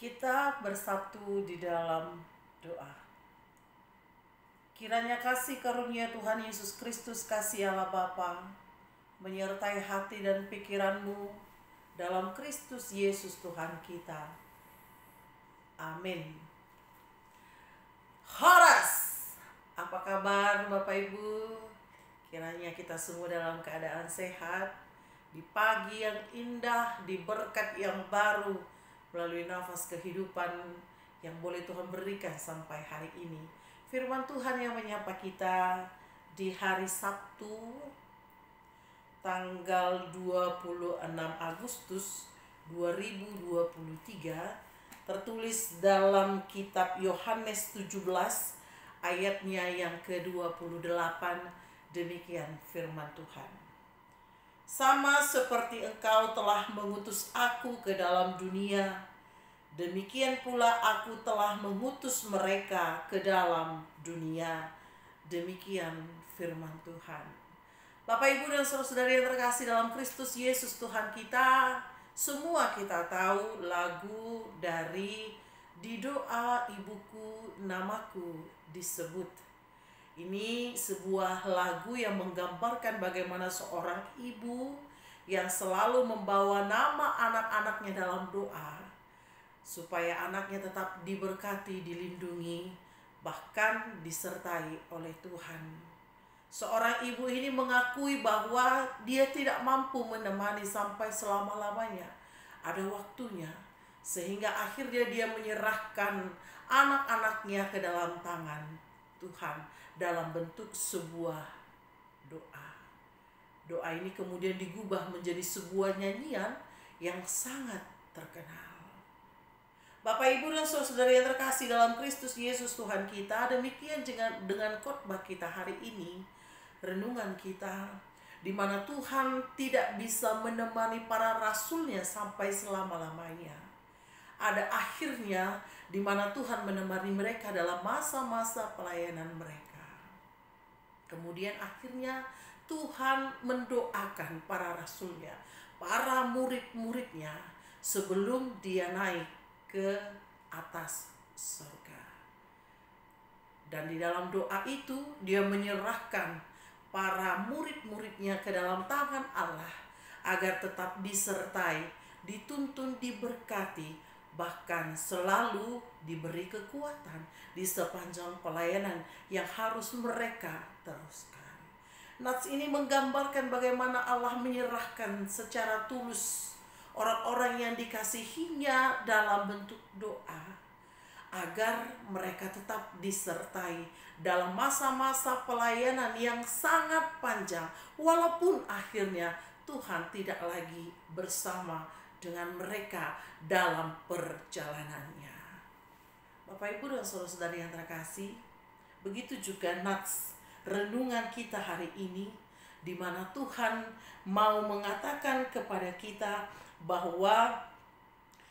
Kita bersatu di dalam doa. Kiranya kasih karunia Tuhan Yesus Kristus, kasih Allah Bapa, menyertai hati dan pikiranmu dalam Kristus Yesus Tuhan kita. Amin. Horas, apa kabar Bapak Ibu? Kiranya kita semua dalam keadaan sehat, di pagi yang indah, di berkat yang baru, melalui nafas kehidupan yang boleh Tuhan berikan sampai hari ini. Firman Tuhan yang menyapa kita di hari Sabtu tanggal 26 Agustus 2023 tertulis dalam kitab Yohanes 17 ayatnya yang ke-28. Demikian firman Tuhan. Sama seperti Engkau telah mengutus aku ke dalam dunia, demikian pula aku telah mengutus mereka ke dalam dunia. Demikian firman Tuhan. Bapak, Ibu, dan saudara-saudari yang terkasih dalam Kristus Yesus Tuhan kita, semua kita tahu lagu dari Di Doa Ibuku Namaku Disebut. Ini sebuah lagu yang menggambarkan bagaimana seorang ibu yang selalu membawa nama anak-anaknya dalam doa, supaya anaknya tetap diberkati, dilindungi, bahkan disertai oleh Tuhan. Seorang ibu ini mengakui bahwa dia tidak mampu menemani sampai selama-lamanya. Ada waktunya, sehingga akhirnya dia menyerahkan anak-anaknya ke dalam tangan Tuhan dalam bentuk sebuah doa. Doa ini kemudian digubah menjadi sebuah nyanyian yang sangat terkenal. Bapak, Ibu, dan saudara yang terkasih dalam Kristus Yesus Tuhan kita, demikian dengan khotbah kita hari ini, renungan kita, di mana Tuhan tidak bisa menemani para rasulnya sampai selama-lamanya. Ada akhirnya di mana Tuhan menemani mereka dalam masa-masa pelayanan mereka. Kemudian akhirnya Tuhan mendoakan para rasulnya, para murid-muridnya, sebelum dia naik ke atas surga. Dan di dalam doa itu dia menyerahkan para murid-muridnya ke dalam tangan Allah, agar tetap disertai, dituntun, diberkati, bahkan selalu diberi kekuatan di sepanjang pelayanan yang harus mereka teruskan. Nats ini menggambarkan bagaimana Allah menyerahkan secara tulus orang-orang yang dikasihinya dalam bentuk doa, agar mereka tetap disertai dalam masa-masa pelayanan yang sangat panjang, walaupun akhirnya Tuhan tidak lagi bersama dengan mereka dalam perjalanannya. Bapak, Ibu, dan saudara-saudari yang terkasih, begitu juga nats renungan kita hari ini, di mana Tuhan mau mengatakan kepada kita bahwa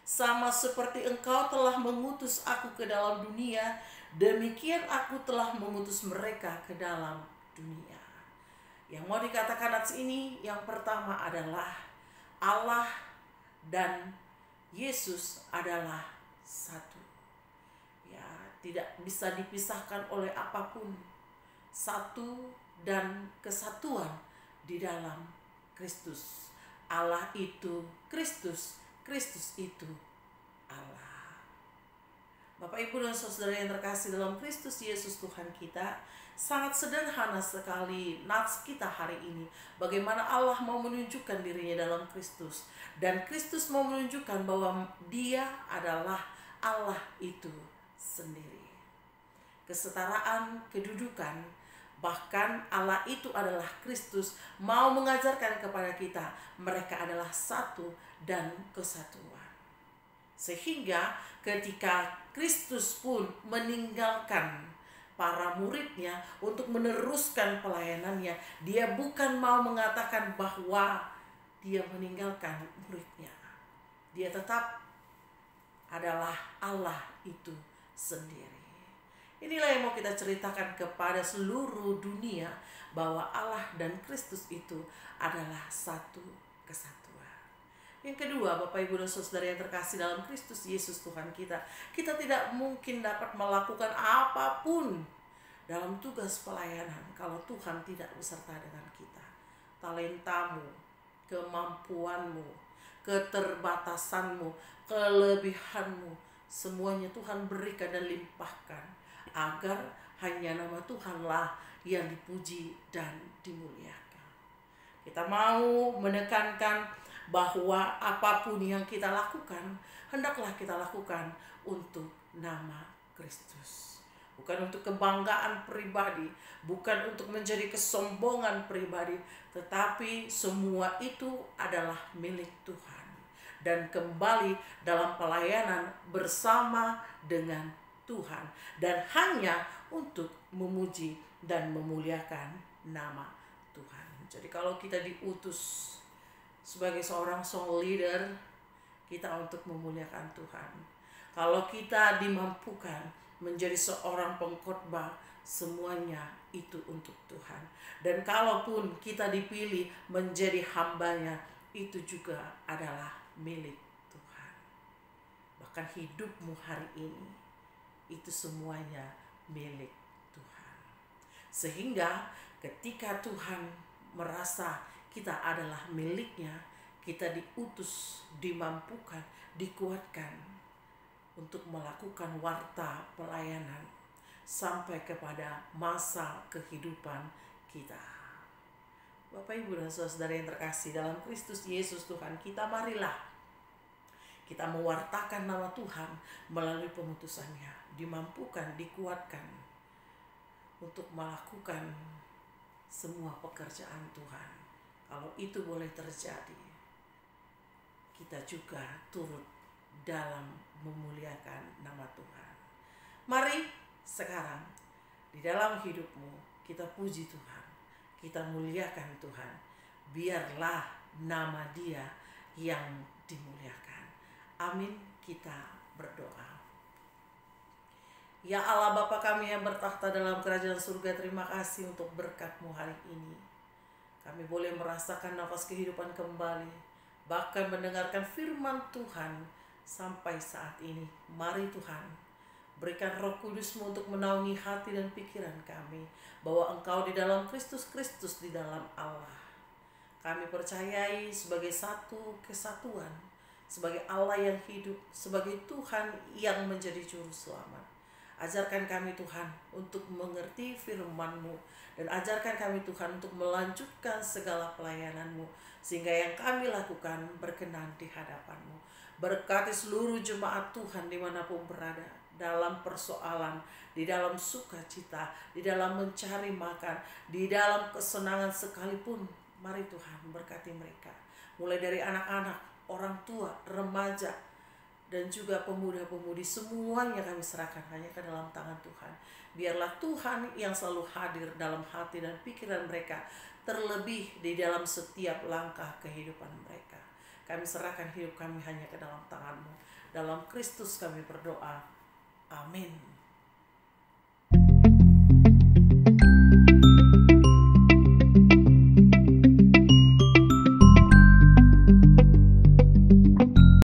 sama seperti Engkau telah mengutus aku ke dalam dunia, demikian aku telah mengutus mereka ke dalam dunia. Yang mau dikatakan nats ini, yang pertama adalah Allah dan Yesus adalah satu. Ya, tidak bisa dipisahkan oleh apapun. Satu dan kesatuan di dalam Kristus. Allah itu Kristus, Kristus itu Allah. Bapak, Ibu, dan saudara yang terkasih dalam Kristus Yesus Tuhan kita, sangat sederhana sekali nats kita hari ini. Bagaimana Allah mau menunjukkan dirinya dalam Kristus. Dan Kristus mau menunjukkan bahwa Dia adalah Allah itu sendiri. Kesetaraan kedudukan, bahkan Allah itu adalah Kristus, mau mengajarkan kepada kita mereka adalah satu dan kesatuan. Sehingga ketika Kristus pun meninggalkan para muridnya untuk meneruskan pelayanannya, dia bukan mau mengatakan bahwa dia meninggalkan muridnya. Dia tetap adalah Allah itu sendiri. Inilah yang mau kita ceritakan kepada seluruh dunia, bahwa Allah dan Kristus itu adalah satu kesatuan. Yang kedua, Bapak Ibu dan Saudara yang terkasih dalam Kristus Yesus Tuhan kita, kita tidak mungkin dapat melakukan apapun dalam tugas pelayanan kalau Tuhan tidak beserta dengan kita. Talentamu, kemampuanmu, keterbatasanmu, kelebihanmu, semuanya Tuhan berikan dan limpahkan agar hanya nama Tuhanlah yang dipuji dan dimuliakan. Kita mau menekankan bahwa apapun yang kita lakukan, hendaklah kita lakukan untuk nama Kristus. Bukan untuk kebanggaan pribadi, bukan untuk menjadi kesombongan pribadi, tetapi semua itu adalah milik Tuhan. Dan kembali dalam pelayanan bersama dengan Tuhan. Dan hanya untuk memuji dan memuliakan nama Tuhan. Jadi kalau kita diutus sebagai seorang song leader, kita untuk memuliakan Tuhan. Kalau kita dimampukan menjadi seorang pengkhotbah, semuanya itu untuk Tuhan. Dan kalaupun kita dipilih menjadi hambanya, itu juga adalah milik Tuhan. Bahkan hidupmu hari ini, itu semuanya milik Tuhan. Sehingga ketika Tuhan merasa kita adalah miliknya, kita diutus, dimampukan, dikuatkan untuk melakukan warta pelayanan sampai kepada masa kehidupan kita. Bapak Ibu dan Saudara yang terkasih dalam Kristus Yesus Tuhan kita, marilah kita mewartakan nama Tuhan melalui pengutusannya, dimampukan, dikuatkan untuk melakukan semua pekerjaan Tuhan. Kalau itu boleh terjadi, kita juga turut dalam memuliakan nama Tuhan. Mari sekarang di dalam hidupmu kita puji Tuhan, kita muliakan Tuhan. Biarlah nama Dia yang dimuliakan. Amin. Kita berdoa. Ya Allah Bapa kami yang bertakhta dalam kerajaan surga, terima kasih untuk berkat-Mu hari ini. Kami boleh merasakan nafas kehidupan kembali, bahkan mendengarkan firman Tuhan sampai saat ini. Mari Tuhan, berikan Roh Kudus-Mu untuk menaungi hati dan pikiran kami, bahwa Engkau di dalam Kristus, Kristus di dalam Allah. Kami percayai sebagai satu kesatuan, sebagai Allah yang hidup, sebagai Tuhan yang menjadi juru selamat. Ajarkan kami Tuhan untuk mengerti firman-Mu, dan ajarkan kami Tuhan untuk melanjutkan segala pelayanan-Mu, sehingga yang kami lakukan berkenan di hadapan-Mu. Berkati seluruh jemaat Tuhan dimanapun berada, dalam persoalan, di dalam sukacita, di dalam mencari makan, di dalam kesenangan sekalipun. Mari Tuhan berkati mereka, mulai dari anak-anak, orang tua, remaja, dan juga pemuda-pemudi, semuanya kami serahkan hanya ke dalam tangan Tuhan. Biarlah Tuhan yang selalu hadir dalam hati dan pikiran mereka, terlebih di dalam setiap langkah kehidupan mereka. Kami serahkan hidup kami hanya ke dalam tangan-Mu. Dalam Kristus kami berdoa. Amin.